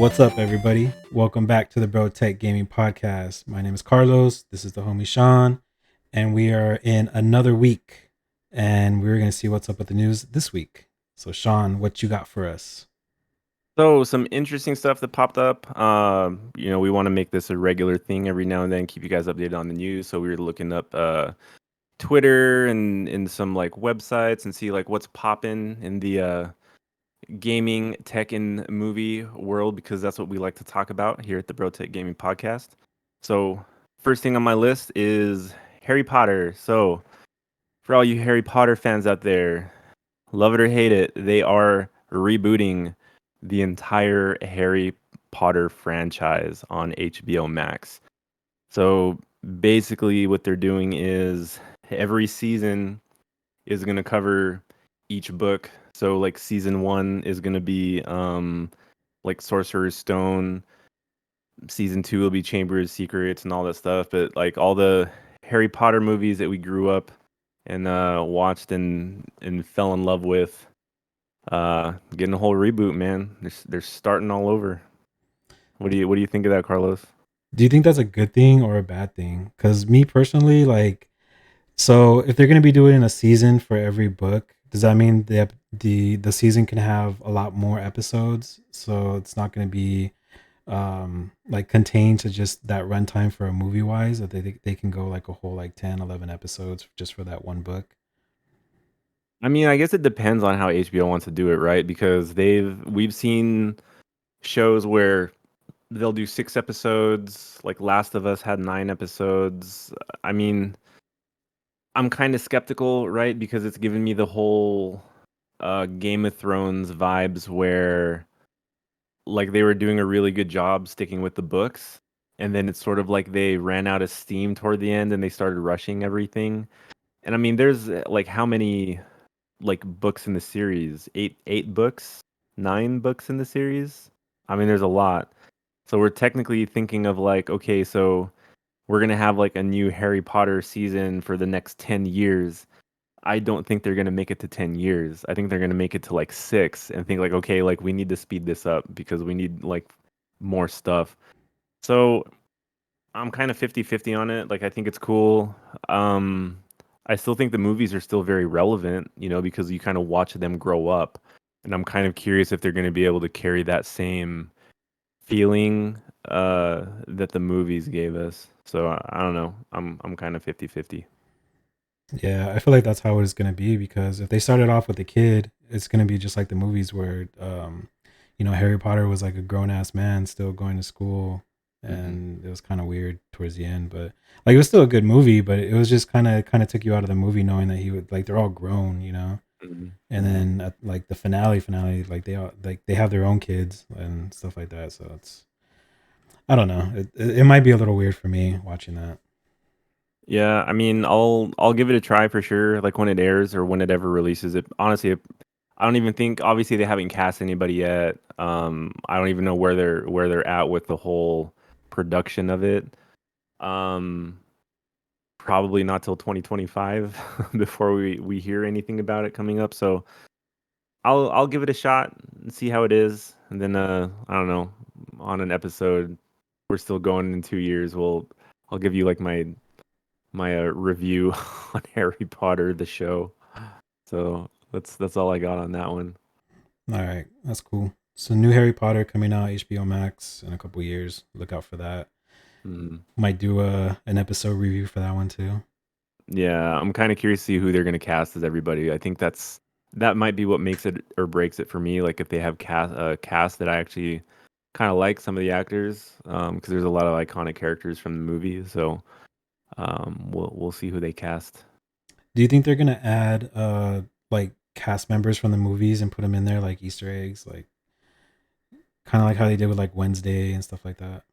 What's up, everybody? Welcome back to the Bro Tech Gaming Podcast. My name is Carlos. This is the homie Sean, and we are in another week, and we're gonna see what's up with the news this week. So, Sean, what you got for us? So some interesting stuff that popped up. We want to make this a regular thing every now and then, keep you guys updated on the news. So we were looking up Twitter and some like websites and see like what's popping in the gaming, tech, and movie world because that's what we like to talk about here at the Bro Tech Gaming Podcast. So first thing on my list is Harry Potter. So for all you Harry Potter fans out there, love it or hate it, they are rebooting the entire Harry Potter franchise on HBO Max. So basically, what they're doing is every season is going to cover each book. So, like, season one is going to be like Sorcerer's Stone. Season two will be Chamber of Secrets and all that stuff. But, like, all the Harry Potter movies that we grew up and watched and fell in love with. Getting a whole reboot, man. They're starting all over. What do you think of that, Carlos? Do you think that's a good thing or a bad thing? Because me personally, like, so if they're gonna be doing a season for every book, does that mean the season can have a lot more episodes? So it's not gonna be like contained to just that runtime for a movie wise that they can go like a whole like 10, 11 episodes just for that one book. I mean, I guess it depends on how HBO wants to do it, right? Because we've seen shows where they'll do 6 episodes, like Last of Us had 9 episodes. I mean, I'm kind of skeptical, right? Because it's given me the whole Game of Thrones vibes where like they were doing a really good job sticking with the books, and then it's sort of like they ran out of steam toward the end and they started rushing everything. And I mean, there's like how many like books in the series? Eight books, 9 books in the series. I mean, there's a lot. So we're technically thinking of like, okay, so we're gonna have like a new Harry Potter season for the next 10 years. I don't think they're gonna make it to 10 years. I think they're gonna make it to like six and think like, okay, like we need to speed this up because we need like more stuff. So I'm kind of 50-50 on it. Like I think it's cool. Um I still think the movies are still very relevant, because you kind of watch them grow up. And I'm kind of curious if they're going to be able to carry that same feeling that the movies gave us. So I don't know. I'm kind of 50-50. Yeah, I feel like that's how it's gonna be because if they started off with a kid, it's gonna be just like the movies where Harry Potter was like a grown ass man still going to school, Hmm. and it was kind of weird towards the end, but like it was still a good movie, but it was just kind of took you out of the movie knowing that he would like they're all grown, Hmm. and Hmm. then at like the finale, like they have their own kids and stuff like that, so it's I don't know, it might be a little weird for me watching that. Yeah, I mean, I'll give it a try for sure. Like when it airs or when it ever releases. It honestly, I don't even think. Obviously, they haven't cast anybody yet. I don't even know where they're at with the whole production of it. Um, Probably not till 2025 before we hear anything about it coming up. So I'll give it a shot and see how it is, and then I don't know, on an episode we're still going in 2 years. I'll give you like my review on Harry Potter the show. So that's all I got on that one. All right, that's cool. So new Harry Potter coming out HBO Max in a couple years. Look out for that. Mhm. Might do an episode review for that one too. Yeah, I'm kind of curious to see who they're gonna cast as everybody. I think that might be what makes it or breaks it for me. Like if they have cast that I actually kind of like some of the actors, because there's a lot of iconic characters from the movie. So we'll see who they cast. Do you think they're gonna add like cast members from the movies and put them in there like Easter eggs, like kind of like how they did with like Wednesday and stuff like that?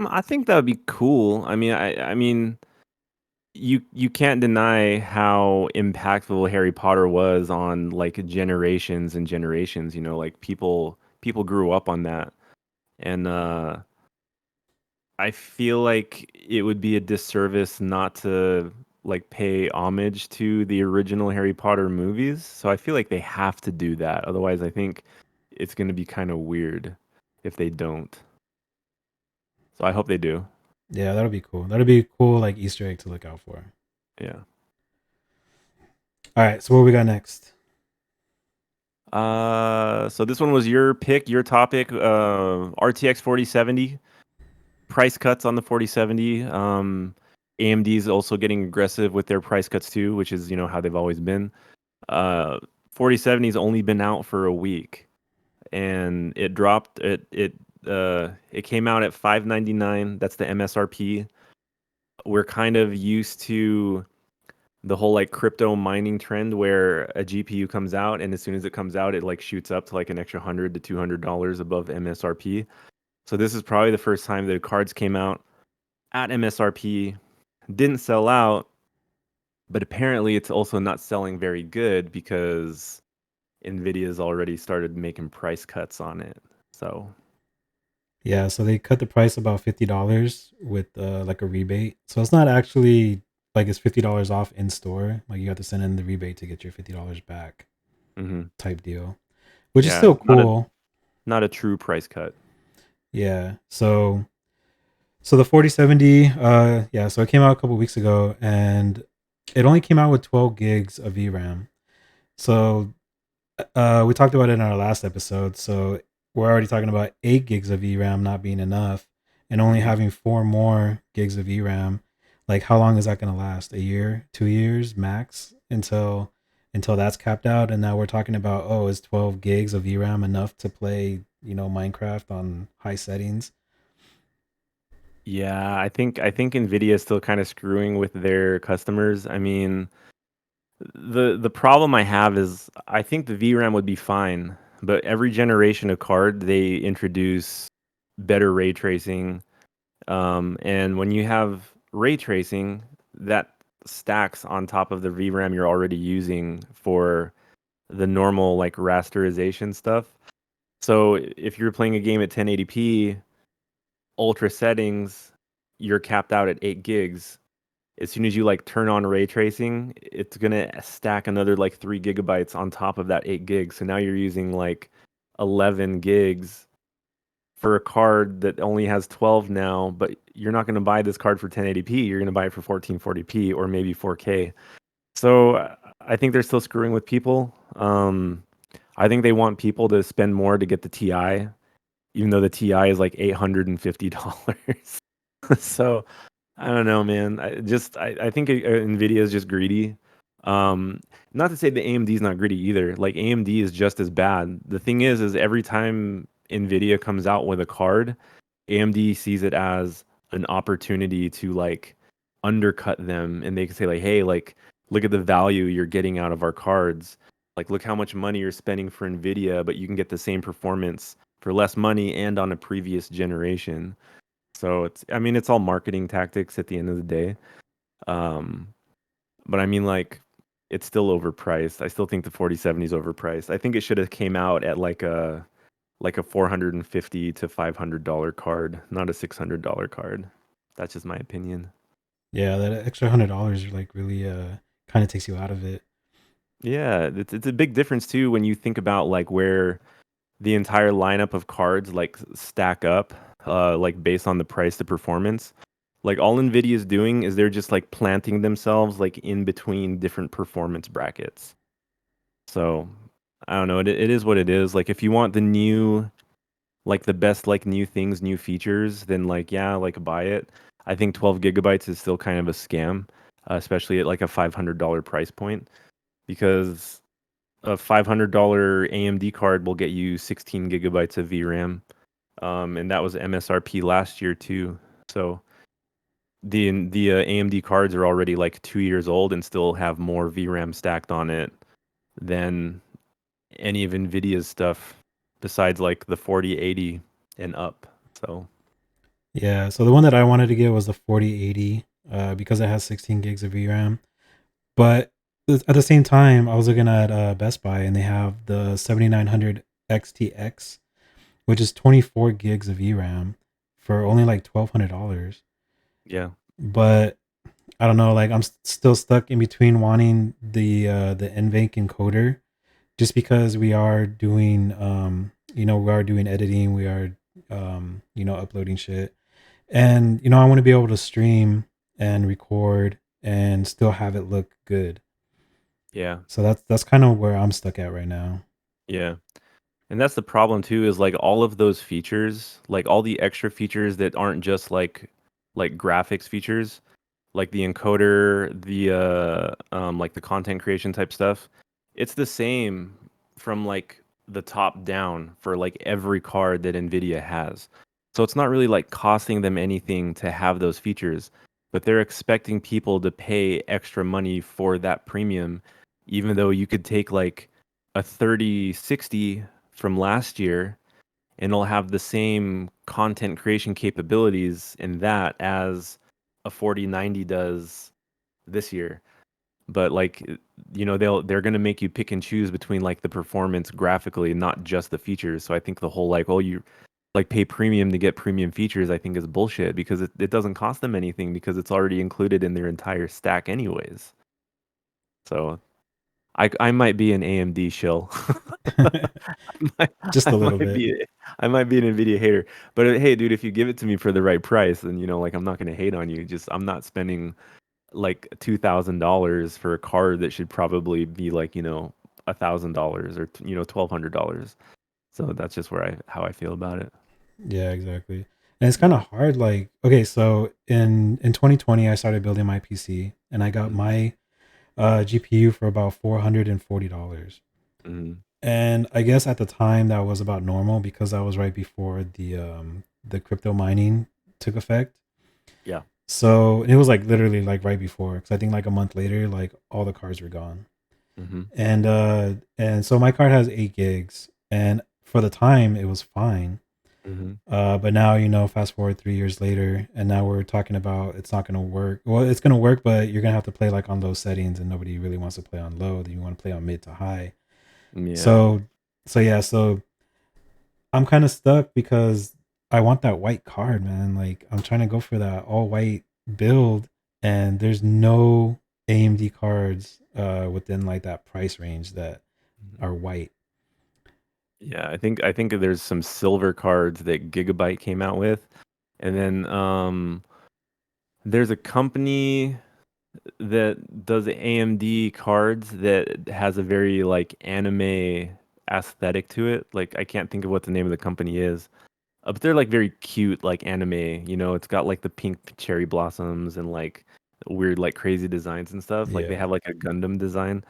I think that would be cool. I mean, you can't deny how impactful Harry Potter was on like generations and generations. Like people grew up on that, and I feel like it would be a disservice not to like pay homage to the original Harry Potter movies. So I feel like they have to do that. Otherwise, I think it's going to be kind of weird. if they don't. So I hope they do. Yeah, that'll be cool. That'll be a cool like Easter egg to look out for. Yeah. All right, so what we got next? So this one was your pick, your topic. RTX 4070 price cuts on the 4070. AMD is also getting aggressive with their price cuts too, which is how they've always been. 4070's only been out for a week, and it dropped. It came out at 599. That's the MSRP. We're kind of used to the whole like crypto mining trend where a GPU comes out and as soon as it comes out, it like shoots up to like an extra $100 to $200 above MSRP. So this is probably the first time that cards came out at MSRP, didn't sell out, but apparently it's also not selling very good because Nvidia's already started making price cuts on it. So, Yeah, so they cut the price about $50 with like a rebate. So it's not actually like it's $50 off in store. Like you have to send in the rebate to get your $50 back mhm. type deal, which is Yeah, still cool. not a true price cut. Yeah. So the 4070, yeah, so it came out a couple weeks ago and it only came out with 12 gigs of VRAM. So we talked about it in our last episode. So we're already talking about 8 gigs of VRAM not being enough and only Mhm. having 4 more gigs of VRAM. Like how long is that gonna last? A year, 2 years max until that's capped out. And now we're talking about, oh, is 12 gigs of VRAM enough to play, Minecraft on high settings? Yeah, I think Nvidia is still kind of screwing with their customers. I mean, the problem I have is I think the VRAM would be fine, but every generation of card they introduce better ray tracing. And when you have ray tracing, that stacks on top of the VRAM you're already using for the normal like rasterization stuff. So if you're playing a game at 1080p, ultra settings, you're capped out at 8 gigs. As soon as you like turn on ray tracing, it's gonna stack another like 3 GB on top of that 8 gigs. So now you're using like 11 gigs for a card that only has 12 now, but you're not gonna buy this card for 1080p. You're gonna buy it for 1440p or maybe 4K. So I think they're still screwing with people. I think they want people to spend more to get the TI, even though the TI is like $850. So I don't know, man. I think Nvidia is just greedy. Um, Not to say that AMD is not greedy either. Like AMD is just as bad. The thing is every time Nvidia comes out with a card, AMD sees it as an opportunity to like undercut them, and they can say like, "Hey, like look at the value you're getting out of our cards. Like look how much money you're spending for Nvidia, but you can get the same performance for less money and on a previous generation." So I mean, it's all marketing tactics at the end of the day. Um, but I mean, like, it's still overpriced. I still think the 4070 is overpriced. I think it should have came out at like a $450 to $500 card, not a $600 card. That's just my opinion. Yeah, that extra $100 like really kind of takes you out of it. Yeah, it's a big difference too when you think about like where the entire lineup of cards like stack up, like based on the price to performance. Like all Nvidia is doing is they're just like planting themselves like in between different performance brackets. So I don't know. It is what it is. Like if you want the new, like the best, like new things, new features, then like yeah, like buy it. I think 12 GB is still kind of a scam, especially at like a $500 price point, because a $500 AMD card will get you 16 GB of VRAM, and that was MSRP last year too. So the AMD cards are already like 2 years old and still have more VRAM stacked on it than any of Nvidia's stuff, besides like the 4080 and up. So Yeah, so the one that I wanted to get was the 4080 because it has 16 gigs of VRAM. But at the same time, I was looking at Best Buy and they have the 7900 XTX, which is 24 gigs of VRAM for only like $1,200. yeah, But I don't know, like I'm still stuck in between wanting the NVENC encoder just because we are doing we are doing editing, we are uploading shit. And I want to be able to stream and record and still have it look good. Yeah. So that's kind of where I'm stuck at right now. Yeah. And that's the problem too, is like all of those features, like all the extra features that aren't just like graphics features, like the encoder, the like the content creation type stuff. It's the same from like the top down for like every card that Nvidia has. So it's not really like costing them anything to have those features, but they're expecting people to pay extra money for that premium, even though you could take like a 3060 from last year and it'll have the same content creation capabilities in that as a 4090 does this year. But like they're going to make you pick and choose between like the performance graphically, not just the features. So I think the whole like, oh, you like pay premium to get premium features, I think is bullshit, because it doesn't cost them anything because it's already included in their entire stack anyways. So I might be an AMD shill. might, Just I a little might bit. be I might be an Nvidia hater, but hey, dude, if you give it to me for the right price, then like I'm not gonna hate on you. Just I'm not spending like $2,000 for a card that should probably be like $1,000 or $1,200. So that's just where I how I feel about it. Yeah, exactly. And it's kind of hard. Like, okay, so in 2020, I started building my PC, and I got Mm-hmm. my GPU for about $440. Mm-hmm. And I guess at the time that was about normal because that was right before the crypto mining took effect. Yeah. So it was like literally like right before, because I think like a month later, like all the cards were gone. Mm-hmm. And so my card has 8 gigs, and for the time it was fine. Mm-hmm. But now, fast forward 3 years later, and now we're talking about it's not going to work. Well, it's going to work, but you're going to have to play like on low settings, and nobody really wants to play on low. You want to play on mid to high. Yeah. So, so I'm kind of stuck because I want that white card, man. Like I'm trying to go for that all white build, and there's no AMD cards within like that price range that Mhm. are white. Yeah, I think there's some silver cards that Gigabyte came out with, and then there's a company that does AMD cards that has a very like anime aesthetic to it. Like I can't think of what the name of the company is. But they're like very cute, like anime. It's got like the pink cherry blossoms and like weird, like crazy designs and stuff. Like they Yeah, have like a Gundam design.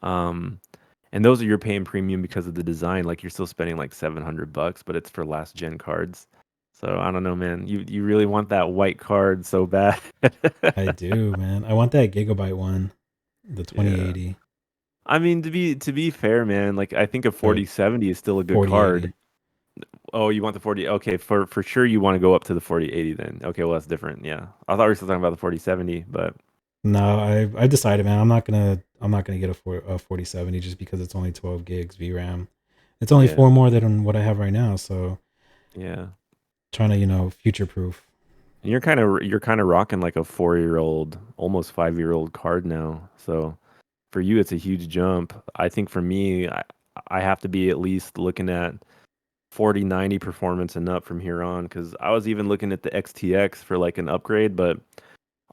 Um, and those are you're paying premium because of the design. Like you're still spending like $700, but it's for last gen cards. So I don't know, man. You really want that white card so bad. I do, man. I want that Gigabyte one, the Yeah. 2080 I mean, to be fair, man, like I think a or 4070 is still a good card. 4080. Oh, you want the 40? Okay, for sure you want to go up to the 4080 then. Okay, well that's different. Yeah. I thought we were still talking about the 4070, but No, I've decided, man. I'm not gonna get a 4070 just because it's only 12 gigs VRAM. It's only yeah. four more than what I have right now. So Yeah. trying to future proof. And you're kind of rocking like a 4-year-old, almost 5-year-old card now. So for you it's a huge jump. I think for me I have to be at least looking at 4090 performance and up from here on, cuz I was even looking at the XTX for like an upgrade, but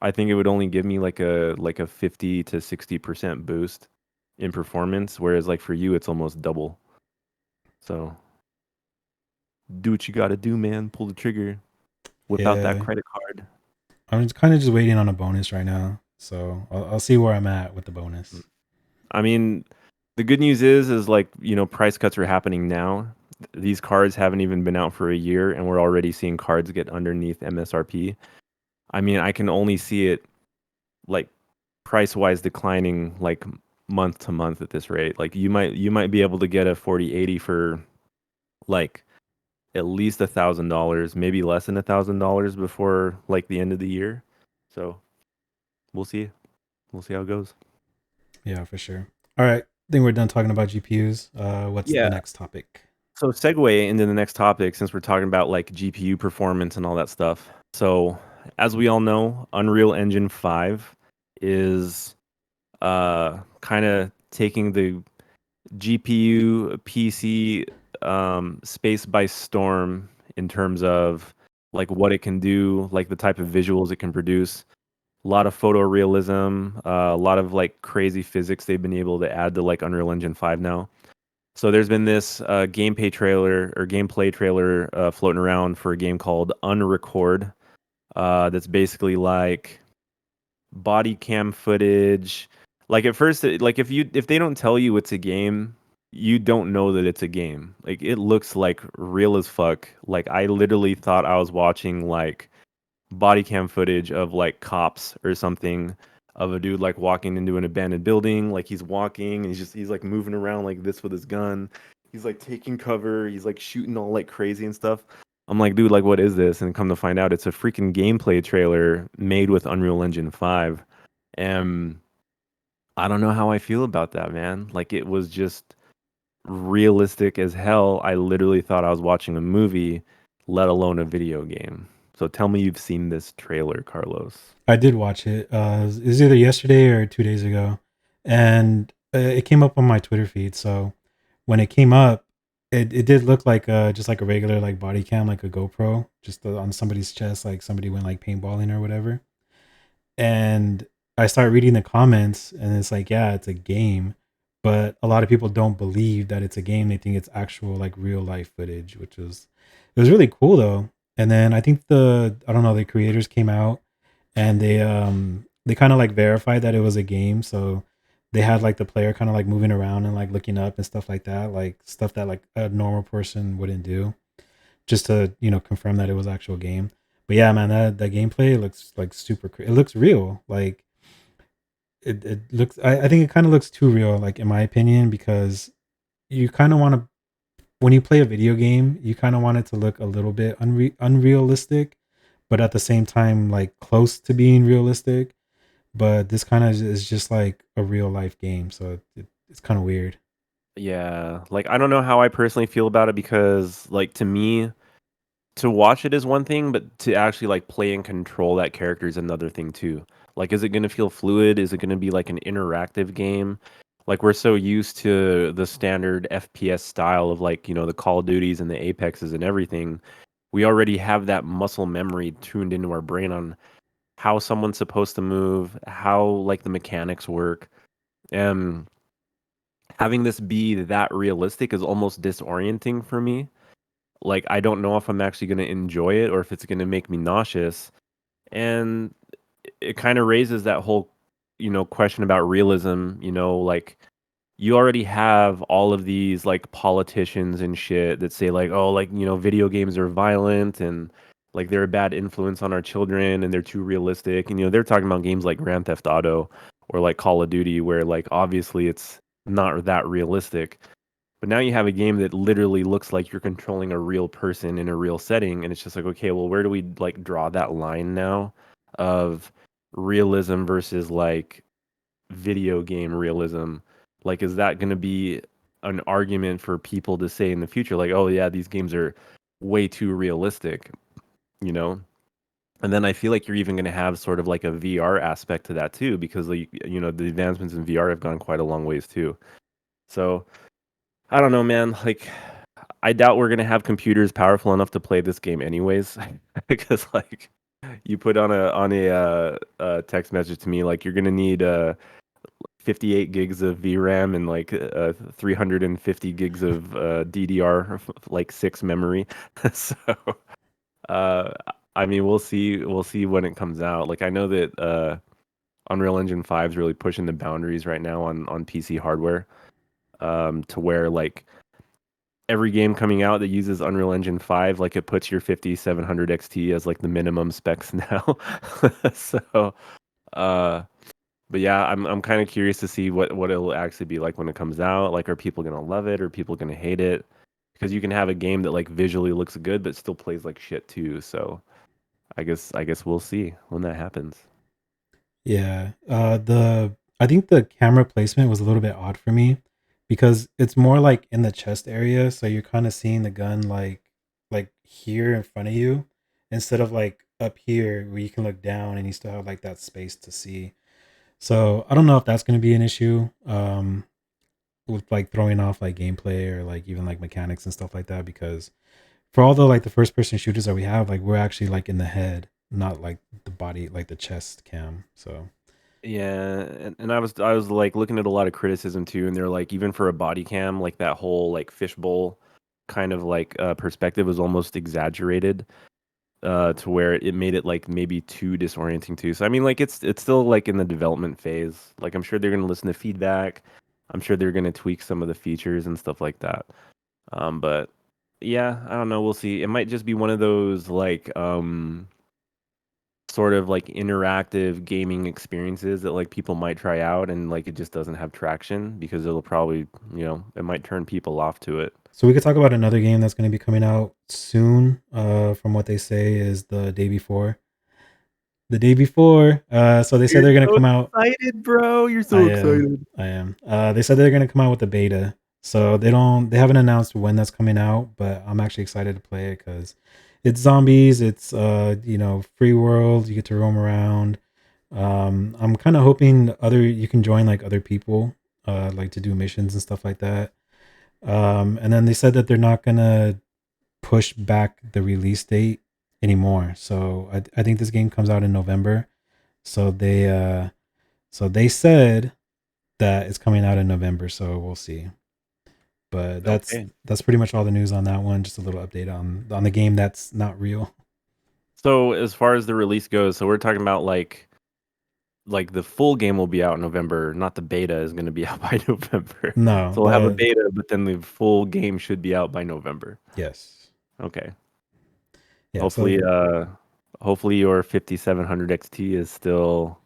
I think it would only give me like a 50 to 60% boost in performance, whereas like for you it's almost double. So do what you got to do, man. Pull the trigger. Whip out that Yeah, credit card. I'm just kind of just waiting on a bonus right now. So I'll see where I'm at with the bonus. I mean, the good news is like, price cuts are happening now. These cards haven't even been out for a year and we're already seeing cards get underneath MSRP. I mean, I can only see it like price-wise declining like month to month at this rate. Like you might be able to get a 4080 for like at least $1,000, maybe less than $1,000 before like the end of the year. So we'll see. We'll see how it goes. Yeah, for sure. All right, I think we're done talking about GPUs. What's the Yeah. next topic? So segue into the next topic, since we're talking about like GPU performance and all that stuff. So as we all know, Unreal Engine 5 is kind of taking the GPU PC space by storm in terms of like what it can do, like the type of visuals it can produce. A lot of photorealism, a lot of like crazy physics they've been able to add to like Unreal Engine 5 now. So there's been this gameplay trailer floating around for a game called Unrecord. That's basically like body cam footage. Like at first, like if they don't tell you it's a game, you don't know that it's a game. Like it looks like real as fuck. Like I literally thought I was watching like body cam footage of like cops or something of a dude like walking into an abandoned building. Like he's walking and he's like moving around like this with his gun. He's like taking cover. He's like shooting all like crazy and stuff. I'm like, dude, like what is this? And come to find out, it's a freaking gameplay trailer made with Unreal Engine 5. And I don't know how I feel about that, man. Like it was just realistic as hell. I literally thought I was watching a movie, let alone a video game. So tell me you've seen this trailer, Carlos. I did watch it. It was either yesterday or 2 days ago, and it came up on my Twitter feed. So when it came up, it did look like just like a regular like body cam, like a GoPro, just on somebody's chest, like somebody went like paintballing or whatever. And I start reading the comments, and it's like, yeah, it's a game, but a lot of people don't believe that it's a game. They think it's actual like real life footage, which was it was really cool though. And then I think I don't know, the creators came out and they kind of like verified that it was a game. So they had like the player kind of like moving around and like looking up and stuff like that, like stuff that like a normal person wouldn't do, just to confirm that it was actual game. But yeah, man, that gameplay looks like super. It looks real. Like it looks. I think it kind of looks too real, like in my opinion, because you kind of want to when you play a video game, you kind of want it to look a little bit unrealistic, but at the same time, like close to being realistic. But this kind of is just like a real life game, so it's kind of weird. Yeah, like I don't know how I personally feel about it because like to me, to watch it is one thing, but to actually like play and control that character is another thing too. Like, is it going to feel fluid? Is it going to be like an interactive game? Like we're so used to the standard FPS style of like, the Call of Duties and the Apexes and everything. We already have that muscle memory tuned into our brain on how someone's supposed to move, how like the mechanics work. And having this be that realistic is almost disorienting for me. Like I don't know if I'm actually going to enjoy it or if it's going to make me nauseous. And it kind of raises that whole, question about realism, like you already have all of these like politicians and shit that say like, oh, like, video games are violent and like they're a bad influence on our children and they're too realistic. And, they're talking about games like Grand Theft Auto or like Call of Duty where like obviously it's not that realistic. But now you have a game that literally looks like you're controlling a real person in a real setting, and it's just like, okay, well, where do we like draw that line now of realism versus like video game realism? Like, is that going to be an argument for people to say in the future, like, oh yeah, these games are way too realistic, you know? And then I feel like you're even going to have sort of like a VR aspect to that too, because like, the advancements in VR have gone quite a long ways too. So I don't know, man. Like, I doubt we're gonna have computers powerful enough to play this game anyways, because like you put on a text message to me like you're gonna need 58 gigs of VRAM and like 350 gigs of DDR like 6 memory. So uh, I mean we'll see when it comes out. Like I know that Unreal Engine 5 is really pushing the boundaries right now on PC hardware to where like every game coming out that uses Unreal Engine 5, like it puts your 5700 XT as like the minimum specs now. So, uh, but yeah, I'm kind of curious to see what it'll actually be like when it comes out. Like, are people gonna love it? Or are people gonna hate it? Because you can have a game that like visually looks good but still plays like shit too. So I guess we'll see when that happens. Yeah. I think the camera placement was a little bit odd for me because it's more like in the chest area, so you're kind of seeing the gun like here in front of you instead of like up here where you can look down and you still have like that space to see. So I don't know if that's going to be an issue with like throwing off like gameplay or like even like mechanics and stuff like that because for all the like the first person shooters that we have, like we're actually like in the head, not like the body, like the chest cam. So Yeah, and I was like looking at a lot of criticism too, and they're like even for a body cam, like that whole like fishbowl kind of like perspective was almost exaggerated to where it made it like maybe too disorienting too. So I mean like it's still like in the development phase. Like I'm sure they're gonna listen to feedback. I'm sure they're gonna tweak some of the features and stuff like that. But yeah, I don't know. We'll see. It might just be one of those like sort of like interactive gaming experiences that like people might try out and like it just doesn't have traction because it'll probably, it might turn people off to it. we could talk about another game that's going to be coming out soon. From what they say is the day before. The day before. So they said You're they're going to so come out. excited, bro. You're I so am. excited. I am. They said they're gonna come out with the beta, so they haven't announced when that's coming out. But I'm actually excited to play it because it's zombies. It's free world. You get to roam around. I'm kind of hoping you can join like other people, like to do missions and stuff like that. And then they said that they're not gonna push back the release date anymore. So I think this game comes out in November. So they said that is coming out in November, so we'll see. But Okay. that's pretty much all the news on that one. Just a little update on the game that's not real. So as far as the release goes, so we're talking about like the full game will be out in November, not the beta is going to be out by November. No, So we'll have a the beta, but then the full game should be out by November. yes, Okay. yeah. Hopefully, So hopefully your 5700 XT is still,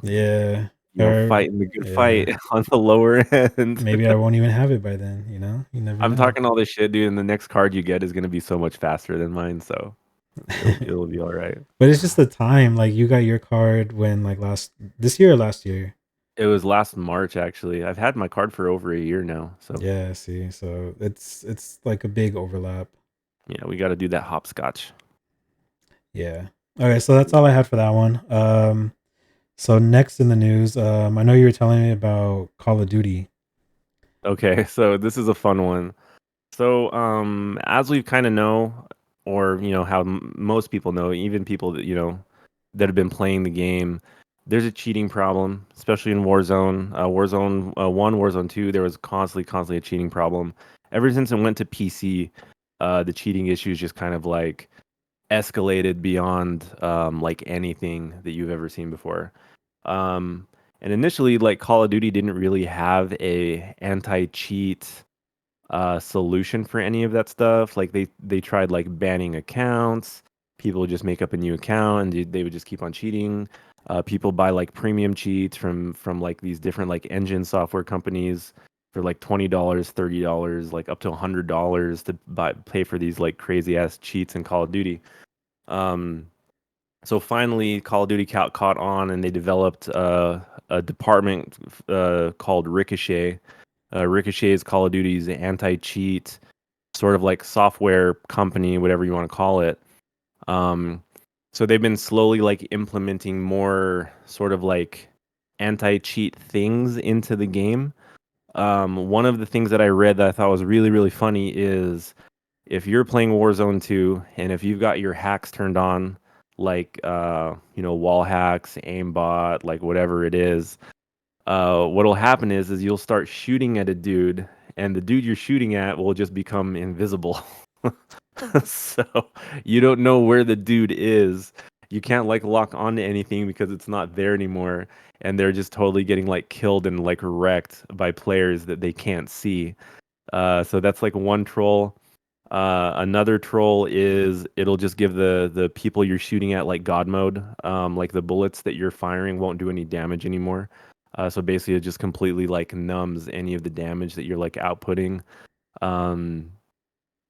yeah, or fighting the good yeah, fight on the lower end. maybe I won't even have it by then. You never I'm know. talking all this shit, dude, and the next card you get is gonna be so much faster than mine, so it'll be all right. But it's just the time. Like you got your card when like last this year or last year. It was last March, actually. I've had my card for over a year now, so Yeah, see, so it's like a big overlap. yeah, we got to do that hopscotch. Yeah. Okay, so that's all I had for that one. So next in the news, I know you were telling me about Call of Duty. Okay, so this is a fun one. So, as we kind of know, or how most people know, even people that that have been playing the game, there's a cheating problem, especially in Warzone. Warzone 1, Warzone 2, there was constantly a cheating problem. Ever since it went to PC, the cheating issues just kind of like escalated beyond like anything that you've ever seen before. Um, and initially, like Call of Duty didn't really have a anti-cheat solution for any of that stuff. Like they tried like banning accounts. People would just make up a new account and they would just keep on cheating. People buy like premium cheats from like these different like engine software companies for like $20, $30, like up to $100 to pay for these like crazy ass cheats in Call of Duty. Um, so finally, Call of Duty caught on, and they developed a department called Ricochet. Ricochet is Call of Duty's anti-cheat sort of like software company, whatever you want to call it. Um, so they've been slowly like implementing more sort of like anti-cheat things into the game. One of the things that I read that I thought was really, really funny is if you're playing Warzone 2 and if you've got your hacks turned on, like wall hacks, aimbot, like whatever it is, what'll happen is you'll start shooting at a dude, and the dude you're shooting at will just become invisible. So you don't know where the dude is. You can't like lock onto anything because it's not there anymore, and they're just totally getting like killed and like wrecked by players that they can't see. So that's like one troll. Another troll is it'll just give the people you're shooting at like God mode. Like the bullets that you're firing won't do any damage anymore. So basically, it just completely like numbs any of the damage that you're like outputting. Um,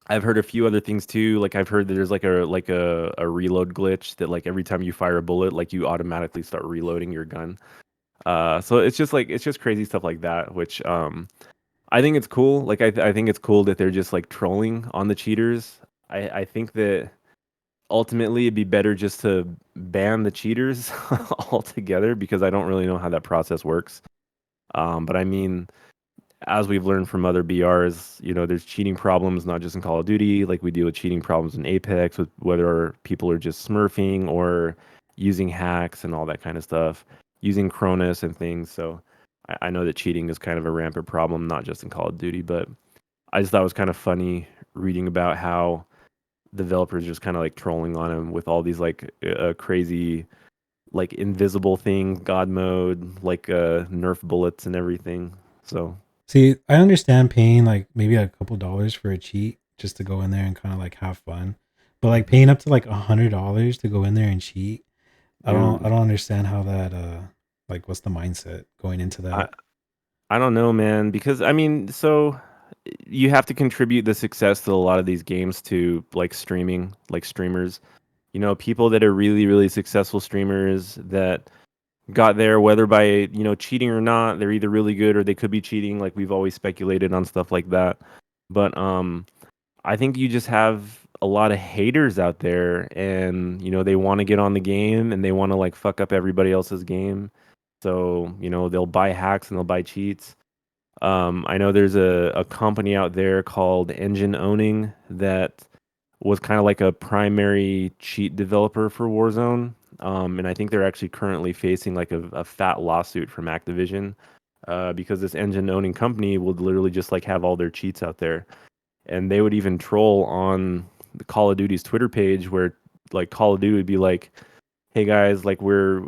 I've heard a few other things too. Like I've heard that there's like a reload glitch that like every time you fire a bullet, like you automatically start reloading your gun. So it's just crazy stuff like that, which I think it's cool. Like I think it's cool that they're just like trolling on the cheaters. I think that ultimately it'd be better just to ban the cheaters altogether because I don't really know how that process works. But I mean, as we've learned from other BRs, there's cheating problems not just in Call of Duty. Like we deal with cheating problems in Apex, with whether people are just smurfing or using hacks and all that kind of stuff, using Cronus and things. So I know that cheating is kind of a rampant problem, not just in Call of Duty, but I just thought it was kind of funny reading about how developers just kind of like trolling on him with all these like crazy like invisible things, God mode, like Nerf bullets and everything. So See, I understand paying like maybe a couple dollars for a cheat just to go in there and kind of like have fun, but like mhm. paying up to like $100 to go in there and cheat, I Dude, don't understand how that like what's the mindset going into I that. I don't know, man, because I mean, so you have to contribute the success to a lot of these games to like streaming, like streamers. People that are really, really successful streamers that got there, whether by, cheating or not, they're either really good or they could be cheating, like we've always speculated on stuff like that. But I think you just have a lot of haters out there and, they want to get on the game and they want to like fuck up everybody else's game. So, they'll buy hacks and they'll buy cheats. I know there's a company out there called Engine Owning that was kind of like a primary cheat developer for Warzone. And I think they're actually currently facing like a fat lawsuit from Activision because this engine owning company would literally just like have all their cheats out there. And they would even troll on the Call of Duty's Twitter page where like Call of Duty would be like, hey guys, like we're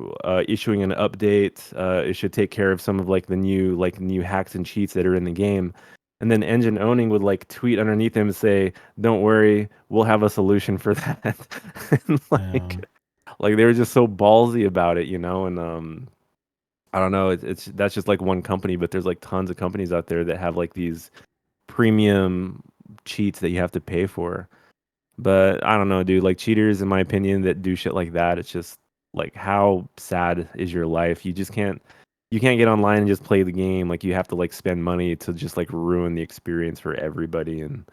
issuing an update. It should take care of some of like the new hacks and cheats that are in the game. And then Engine Owning would like tweet underneath them and say, "Don't worry, we'll have a solution for that." And Um, like they were just so ballsy about it, And I don't know, it's that's just like one company, but there's like tons of companies out there that have like these premium cheats that you have to pay for. But I don't know, dude. Like cheaters, in my opinion, that do shit like that, it's just like how sad is your life? You can't get online and just play the game. Like you have to like spend money to just like ruin the experience for everybody and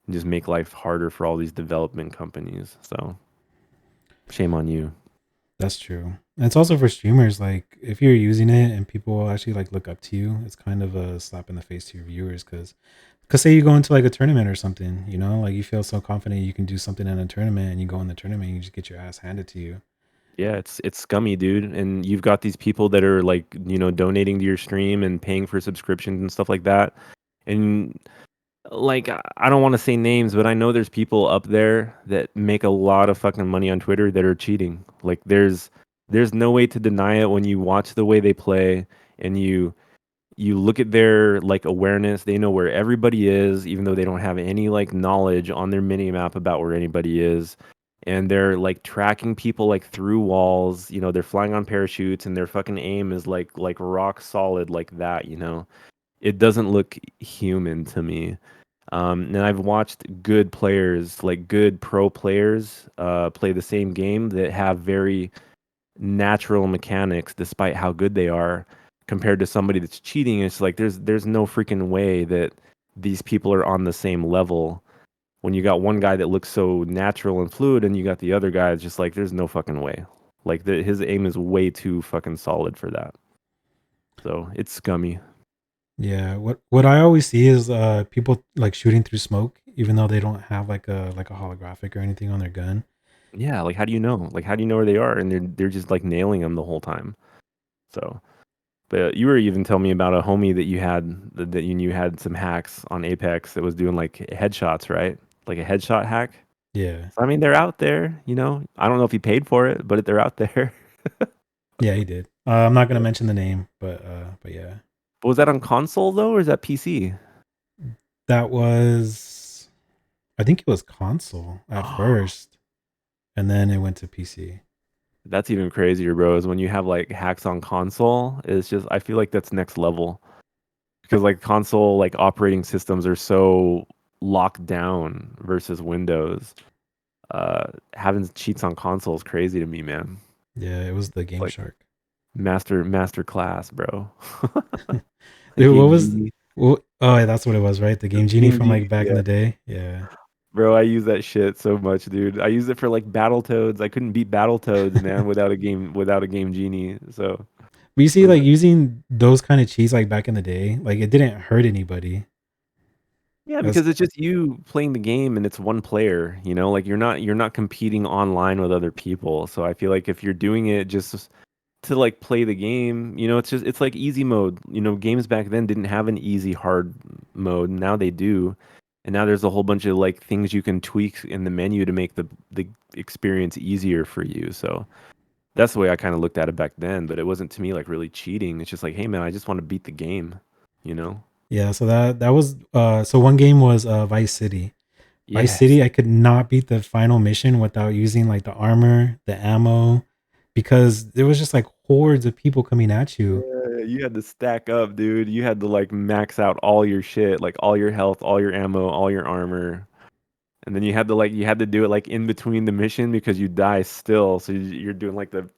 just make life harder for all these development companies. So shame on you. that's true. And it's also for streamers. Like if you're using it and people actually like look up to you, it's kind of a slap in the face to your viewers because say you go into like a tournament or something, like you feel so confident you can do something in a tournament and you go in the tournament and you just get your ass handed to you. Yeah, it's scummy, dude. And you've got these people that are like, donating to your stream and paying for subscriptions and stuff like that. And like I don't want to say names, but I know there's people up there that make a lot of fucking money on Twitter that are cheating. Like there's no way to deny it when you watch the way they play and you look at their like awareness. They know where everybody is, even though they don't have any like knowledge on their mini map about where anybody is. And they're like tracking people like through walls. They're flying on parachutes and their fucking aim is like rock solid like that. It doesn't look human to me. And I've watched good players, like good pro players, play the same game that have very natural mechanics despite how good they are compared to somebody that's cheating. It's like there's no freaking way that these people are on the same level when you got one guy that looks so natural and fluid and you got the other guy that's just like there's no fucking way. Like his aim is way too fucking solid for that. So it's scummy. Yeah, what I always see is people like shooting through smoke even though they don't have like a holographic or anything on their gun. Yeah, like how do you know? Like how do you know where they are? And they're just like nailing them the whole time. So, but you were even telling me about a homie that you had that you knew had some hacks on Apex that was doing like headshots, right? Like a headshot hack. Yeah. So I mean, they're out there. I don't know if he paid for it, but they're out there. Yeah, he did. I'm not gonna mention the name, but yeah. But was that on console though, or is that PC? That was I think it was console at first and then it went to PC. That's even crazier, bro. Is when you have like hacks on console. It's just I feel like that's next level because like console like operating systems are so locked down versus Windows. Having cheats on console is crazy to me, man. Yeah, it was the It's Game like Shark. master class, bro. Dude, what Game was Genie, oh, yeah, that's what it was, right? The Game Genie Game from like Genie, back in yeah, the day. Yeah. bro. I use that shit so much, dude. I use it for like Battletoads. I couldn't beat Battletoads, man, without a Game Genie. So But you see, What was like that? using those kind of cheats, like back in the day, like it didn't hurt anybody. Yeah, As because it's just you playing the game and it's one player, you know, like you're not competing online with other people. So I feel like if you're doing it just to like play the game, you know, it's like easy mode. You know, games back then didn't have an easy hard mode. Now they do. And now there's a whole bunch of like things you can tweak in the menu to make the experience easier for you. So that's the way I kind of looked at it back then, but it wasn't to me like really cheating. It's just like, hey man, I just want to beat the game, you know? yeah, so that was so one game was Vice City. Vice Yes. City, I could not beat the final mission without using like the armor, the ammo, because there was just like hordes of people coming at you. Yeah, you had to stack up, dude. You had to like max out all your shit, like all your health, all your ammo, all your armor. And then you had to do it like in between the mission because you die still. So you're doing like the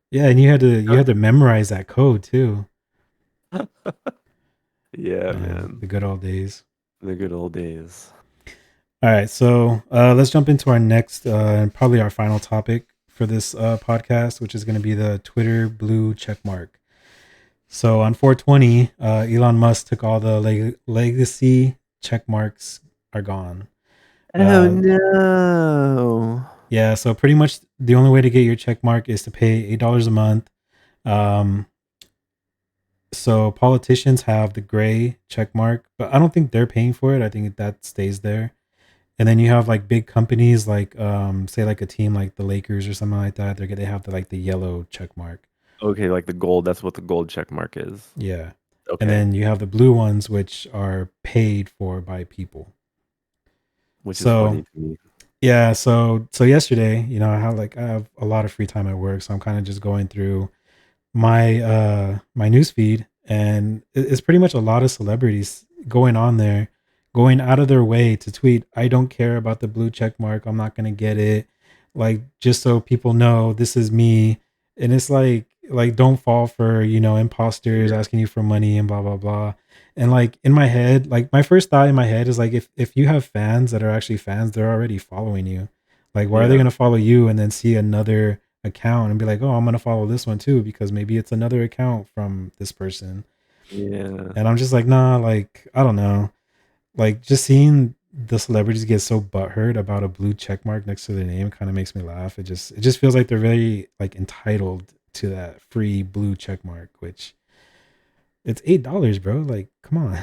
Yeah, and you had to memorize that code too. Yeah, Man, man. the good old days. The good old days. All right, so let's jump into our next and probably our final topic for this podcast, which is going to be the Twitter blue check mark. So on 420, Elon Musk took all the legacy check marks are gone. Oh Uh, no. yeah, so pretty much the only way to get your check mark is to pay $8 a month. Um, so politicians have the gray check mark, but I don't think they're paying for it. I think that stays there. And then you have like big companies like say like a team like the Lakers or something like that. They have the like the yellow check mark. Okay, like the gold, that's what the gold check mark is. Yeah. And Okay. then you have the blue ones which are paid for by people. Which is So funny to me. yeah, so yesterday, I have a lot of free time at work, so I'm kind of just going through my news feed, and it's pretty much a lot of celebrities going on there, going out of their way to tweet, I don't care about the blue check mark, I'm not gonna get it, like just so people know this is me. And it's like don't fall for imposters Yeah. asking you for money and blah blah blah. And like in my head, like my first thought in my head is like, if you have fans that are actually fans, they're already following you. Like why are they Yeah. gonna follow you and then see another account and be like, oh, I'm gonna follow this one too because maybe it's another account from this person. Yeah. And I'm just like, nah, like I don't know, like just seeing the celebrities get so butthurt about a blue check mark next to their name kind of makes me laugh. It just feels like they're very like entitled to that free blue check mark, which it's $8, bro. Like, come on.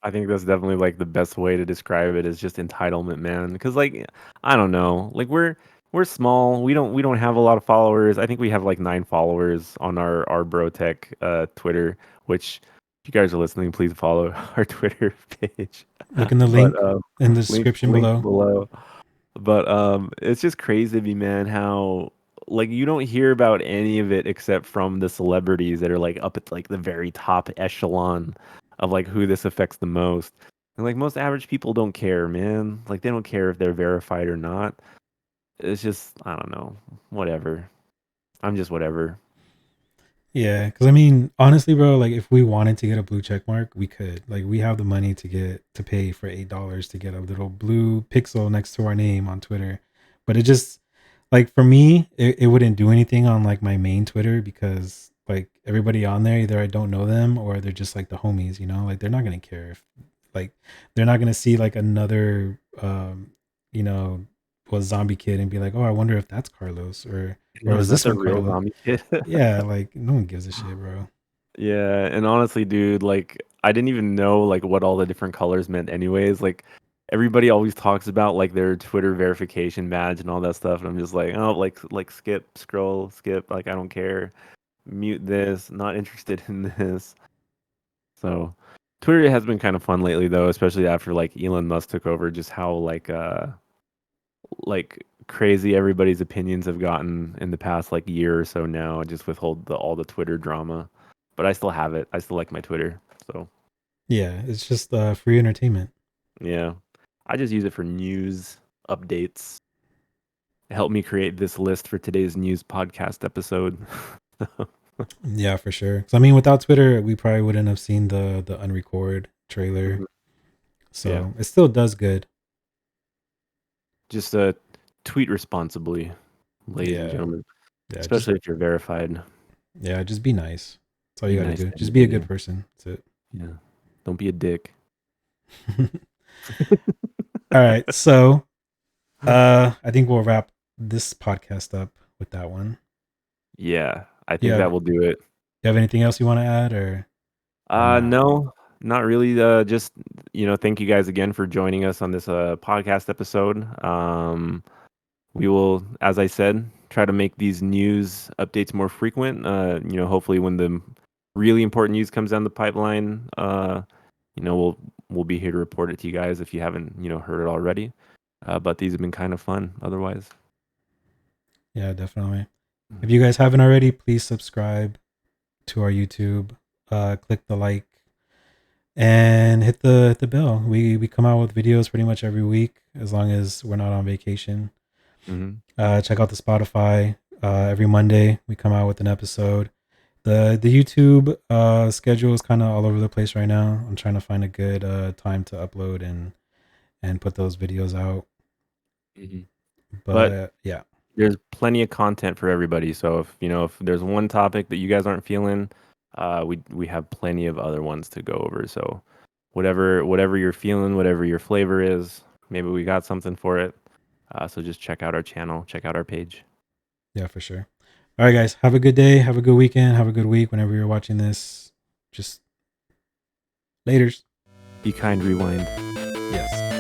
I think that's definitely like the best way to describe it is just entitlement, man. Because like I don't know, like we're small. We don't have a lot of followers. I think we have like 9 followers on our Bro Tech Twitter. Which if you guys are listening, please follow our Twitter page. Look in the But link in the link description link below. below. But it's just crazy to me, man, how like you don't hear about any of it except from the celebrities that are like up at like the very top echelon of like who this affects the most. And like most average people don't care, man. Like they don't care if they're verified or not. It's just I don't know, whatever. I'm just whatever. Yeah, because I mean, honestly, bro, like if we wanted to get a blue check mark, we could. Like we have the money to pay for $8 to get a little blue pixel next to our name on Twitter. But it just like for me, it wouldn't do anything on like my main Twitter because like everybody on there, either I don't know them or they're just like the homies, like they're not gonna care if like they're not gonna see like another you know, was zombie kid and be like, oh, I wonder if that's Carlos or No, is is that this the one real Carlos? zombie kid? Yeah, like no one gives a shit, bro. Yeah, and honestly, dude, like I didn't even know like what all the different colors meant anyways. Like everybody always talks about like their Twitter verification badge and all that stuff, and I'm just like, oh, like skip, scroll, skip, like I don't care. Mute this, not interested in this. So Twitter has been kind of fun lately though, especially after like Elon Musk took over, just how like crazy everybody's opinions have gotten in the past like year or so now, just with all the Twitter drama. But I still have it. I still like my Twitter. So Yeah, it's just free entertainment. yeah, I just use it for news updates. It helped me create this list for today's news podcast episode. Yeah, for sure. 'Cause I mean, without Twitter, we probably wouldn't have seen the Unrecord trailer. Mhm. Yeah, So it still does good. just tweet responsibly, ladies and Yeah, gentlemen, yeah. Just especially if you're verified. Yeah, just be nice. That's all Be you got to nice do. to Just be a everybody. good person. That's Yeah. Don't be a dick. it. All right. So, I think we'll wrap this podcast up with that one. Yeah, I Do you think have, that will do it. you have anything else you want to add or not? No, not really. Just thank you guys again for joining us on this podcast episode. We will, as I said, try to make these news updates more frequent. Hopefully when the really important news comes down the pipeline, we'll be here to report it to you guys if you haven't heard it already. But these have been kind of fun. Otherwise, Yeah, definitely. If Mhm. you guys haven't already, please subscribe to our YouTube. Click the like and hit the bell. We come out with videos pretty much every week as long as we're not on vacation. Mhm. Check out the Spotify. Every Monday we come out with an episode. The YouTube schedule is kind of all over the place right now. I'm trying to find a good time to upload and put those videos out. Mhm. But But yeah, there's plenty of content for everybody. So if there's one topic that you guys aren't feeling, we have plenty of other ones to go over. So whatever you're feeling, whatever your flavor is, maybe we got something for it. So just check out our channel, check out our page. yeah, for sure. All right, guys, have a good day, have a good weekend, have a good week. Whenever you're watching this, just laters. Be kind, rewind. Yes.